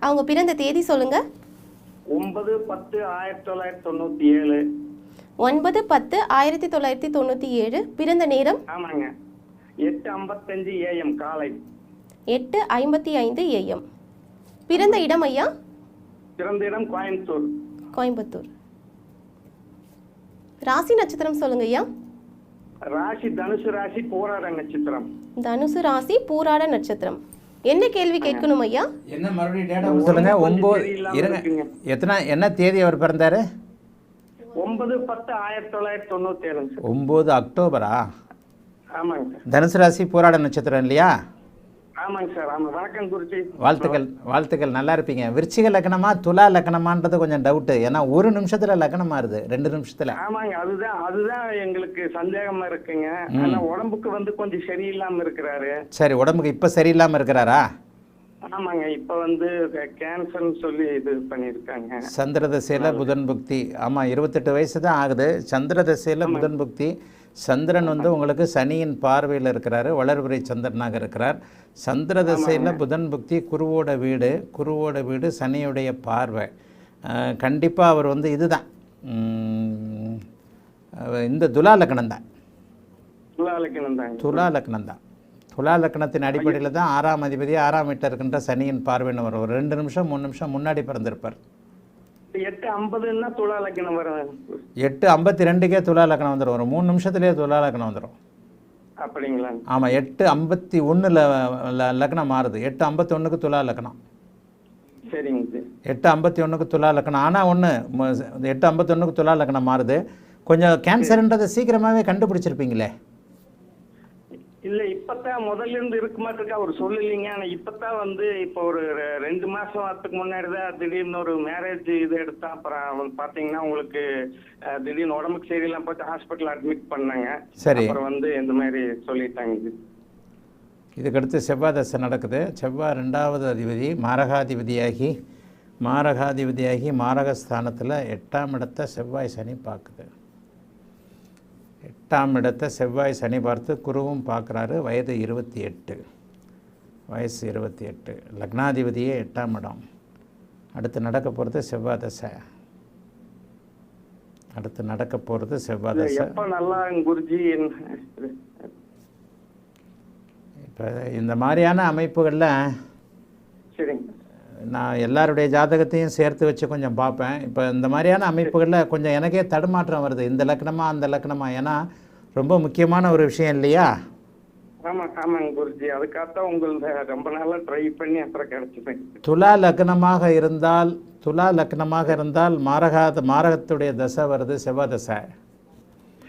அவங்க பிறந்த தேதி சொல்லுங்க. 9/10/1997. 9/10/1997. பிறந்த நேரம்? ஆமாங்க, 8:55 AM காலை. 8:55 AM. பிறந்த இடம் ஐயா? பிறந்த இடம் கோயம்புத்தூர். கோயம்புத்தூர். ராசி நட்சத்திரம் சொல்லுங்க ஐயா. ராசி தனுசு ராசி, பூராட நட்சத்திரம். தனுசு ராசி, பூராட நட்சத்திரம். என்ன கேள்வி கேட்கணும் ஐயா? என்ன மறுபடியும் டேட்டா சொல்லுங்க. 9 இருங்க, என்ன தேதி அவர் பிறந்தாரு? 9/10/1997. 9 அக்டோபரா? ஆமாங்க சார். தனுசு ராசி, பூராட நட்சத்திரம் இல்லையா? ஆமாங்க சார். ஆமாம். வணக்கம் குருஜி. வாழ்த்துக்கள். நல்லா இருப்பீங்க. விருச்சிக லக்னமா துலா லக்னமான்றது கொஞ்சம் டவுட்டு. ஏன்னா ஒரு நிமிஷத்துல லக்னம் மாறுது, 2 நிமிஷத்துல. ஆமாங்க, அதுதான் எங்களுக்கு சந்தேகமா இருக்குங்க. ஆனா உடம்புக்கு கொஞ்சம் சரியில்லாம இருக்கிறாரு. சரி, உடம்புக்கு இப்ப சரியில்லாம இருக்கிறாரா? ஆமாங்க, இப்ப கேன்சர்னு சொல்லி இது பண்ணியிருக்காங்க. சந்திர தசையில புதன் புக்தி. ஆமா, 28 வயசு தான் ஆகுது. சந்திர தசையில புதன் புக்தி. சந்திரன் உங்களுக்கு சனியின் பார்வையில் இருக்கிறாரு, வளர்பிறை சந்திரனாக இருக்கிறார். சந்திர தசையில் புதன் புக்தி, குருவோட வீடு, சனியுடைய பார்வை. கண்டிப்பாக அவர் இதுதான், இந்த துலா லக்னம் தான். துலா லக்னத்தின் அடிப்படையில் தான் 6ஆம் அதிபதி 6ஆம் வீட்டில் இருக்கின்ற சனியின் பார்வைன்னு வரும். ஒரு 2 நிமிஷம் 3 நிமிஷம் முன்னாடி பிறந்திருப்பார். 8:50 துலா லக்னம் வரும். 8:52 துலா லக்னம் வந்துடும். ஒரு 3 நிமிஷத்துலேயே துலா லக்னம் வந்துடும். அப்படிங்களா? ஆமாம், 8:51 லக்னம் மாறுது. 8:51 துலா லக்னம். சரிங்க. 8:51 துலா லக்னம். ஆனால் 8:51 துலா லக்னம் மாறுது. கொஞ்சம் கேன்சர்ன்றதை சீக்கிரமாகவே கண்டுபிடிச்சிருப்பீங்களே. இல்ல, இப்பதான் முதல்ல இருந்து இருக்கு மாட்டிருக்கு அவர் சொல்லலைங்க. ஆனா இப்பதான் இப்போ ஒரு 2 மாசத்துக்கு முன்னாடி தான் திடீர்னு ஒரு மேரேஜ் இது எடுத்தா. அப்புறம் பாத்தீங்கன்னா உங்களுக்கு திடீர்னு உடம்புக்கு சரியில்லாம போட்டு ஹாஸ்பிட்டல் அட்மிட் பண்ணாங்க. சரி, அப்புறம் இந்த மாதிரி சொல்லிட்டாங்க. இதுக்கடுத்து செவ்வாய் தசை நடக்குது. செவ்வாய் 2வது அதிபதி மாரகாதிபதியாகி மாரகஸ்தானத்தில் 8ஆம் இடத்தை செவ்வாய் சனி பார்க்குது. 8ஆம் இடத்தை செவ்வாய் சனி பார்த்து குருவும் பார்க்குறாரு. வயது 28. லக்னாதிபதியே 8ஆம் இடம். அடுத்து நடக்க போகிறது செவ்வாய் தசை. இப்போ இந்த மாதிரியான அமைப்புகளில் நான் எல்லாருடைய ஜாதகத்தையும் சேர்த்து வச்சு கொஞ்சம் பார்ப்பேன். இப்போ இந்த மாதிரியான அமைப்புகளில் கொஞ்சம் எனக்கே தடுமாற்றம் வருது. இந்த லக்னமா அந்த லக்னமா? ஏன்னா ரொம்ப முக்கியமான ஒரு விஷயம் இல்லையா? ஆமாங்க குருஜி, அதுக்காகத்தான் உங்களை ரொம்ப நாளாக ட்ரை பண்ணி அப்புறம் கிடைச்சிட்டேன். துலா லக்னமாக இருந்தால் மாரகத்துடைய தசை வருது, செவ்வாய் தசை.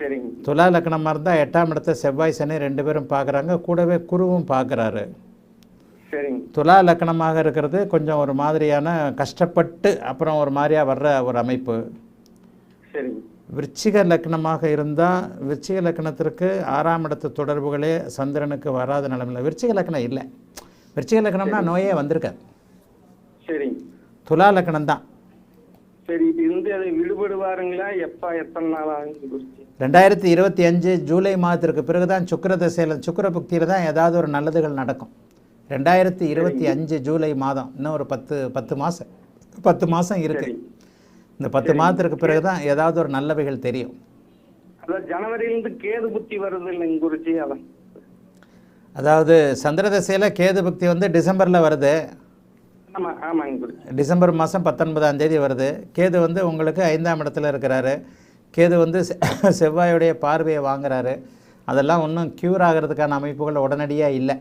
சரிங்க. துலா லக்னமாக இருந்தால் 8ஆம் இடத்தை செவ்வாய் சனி 2 பேரும் பார்க்குறாங்க, கூடவே குருவும் பார்க்குறாரு. சரிங்க. துலா லக்னமாக இருக்கிறது கொஞ்சம் ஒரு மாதிரியான கஷ்டப்பட்டு அப்புறம் ஒரு மாதிரியாக வர்ற ஒரு அமைப்பு. சரிங்க. விருச்சிக லக்னமாக இருந்தால் விருச்சிக லக்னத்திற்கு 6ஆம் இடத்து தொடர்புகளே சந்திரனுக்கு வராத நிலைமையில். விருச்சிக லக்னம் இல்லை, விருச்சிக லக்னம்னா நோயே வந்திருக்காது. சரி, துலா லக்னம் தான். சரி, அதை விடுபடுவாருங்களா? எத்தனை நாள் ஆகுது? 2025 ஜூலை மாதத்திற்கு பிறகு தான் சுக்கிர புக்தியில் தான் ஏதாவது ஒரு நல்லதுகள் நடக்கும். 2025 ஜூலை மாதம், இன்னும் ஒரு 10 மாதம் இருக்குது. இந்த 10 மாதத்திற்கு பிறகு தான் ஏதாவது ஒரு நல்லவைகள் தெரியும். ஜனவரியிலிருந்து கேது புத்தி வருது இல்லைங்க குருஜி? அதாவது சந்திர தசையில் கேது புக்தி டிசம்பரில் வருது. டிசம்பர் மாதம் 19ஆம் தேதி வருது. கேது உங்களுக்கு 5ஆம் இடத்துல இருக்கிறாரு. கேது செவ்வாயுடைய பார்வையை வாங்குறாரு. அதெல்லாம் ஒன்றும் க்யூர் ஆகிறதுக்கான அமைப்புகள் உடனடியாக இல்லை.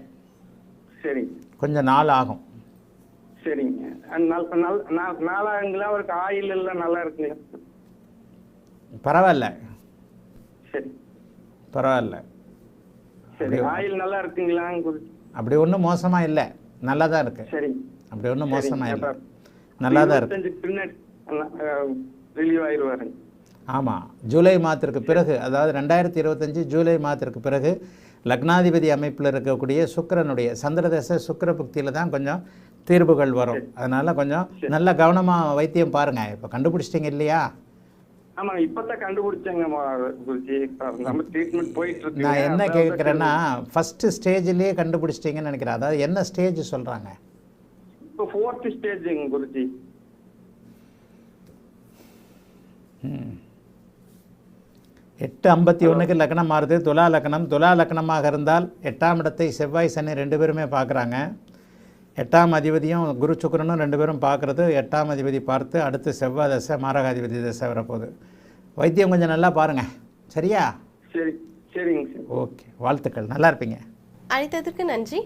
சரி, கொஞ்சம் நாள் ஆகும். சரிங்க. நாளாங்களா? அவருக்கு ஆயில் எல்லாம் நல்லா இருக்குங்க? பரவாயில்ல. சரி, பரவாயில்ல. சரி, ஆயில் நல்லா இருக்குங்களா? அப்படி ஒன்றும் மோசமாக இல்லை, நல்லா தான் இருக்கு. சரி, அப்படி ஒன்றும் மோசமாக இல்லை, நல்லா தான் இருக்கு. பின்னாடி ரிலீவ் ஆயிடுவாருங்க. ஆமாம், ஜூலை மாதத்திற்கு பிறகு, அதாவது 2025 ஜூலை மாதத்திற்கு பிறகு லக்னாதிபதி அமைப்பில் இருக்கக்கூடிய சுக்கிரனுடைய சந்திரதசை சுக்கிர புக்தியில் தான் கொஞ்சம் தீர்வுகள் வரும். அதனால் கொஞ்சம் நல்ல கவனமாக வைத்தியம் பாருங்கள். இப்போ கண்டுபிடிச்சிட்டிங்க இல்லையா? ஆமாம், இப்போதான் கண்டுபிடிச்சேங்க. நம்ம ட்ரீட்மெண்ட் போயிட்டு இருக்கு. நான் என்ன கேட்குறேன்னா, ஃபஸ்ட்டு ஸ்டேஜ்லேயே கண்டுபிடிச்சிட்டிங்கன்னு நினைக்கிறேன். அதாவது என்ன ஸ்டேஜ் சொல்கிறாங்க? இப்போ 4th ஸ்டேஜுங்க குருஜி. 8:51க்கு லக்னம் மாறுது. துலா லக்னம். துலா லக்னமாக இருந்தால் 8ஆம் இடத்தை செவ்வாய் சனி 2 பேருமே பார்க்குறாங்க. 8ஆம் அதிபதியும் குரு சுக்கிரனும் 2 பேரும் பார்க்குறது. 8ஆம் அதிபதி பார்த்து அடுத்து செவ்வாய் தசை மாரகாதிபதி தசை வரப்போகுது. வைத்தியம் கொஞ்சம் நல்லா பாருங்கள். சரியா? சரி, சரிங்க சார். ஓகே, வாழ்த்துக்கள், நல்லா இருப்பீங்க. அழைத்ததற்கு நன்றி.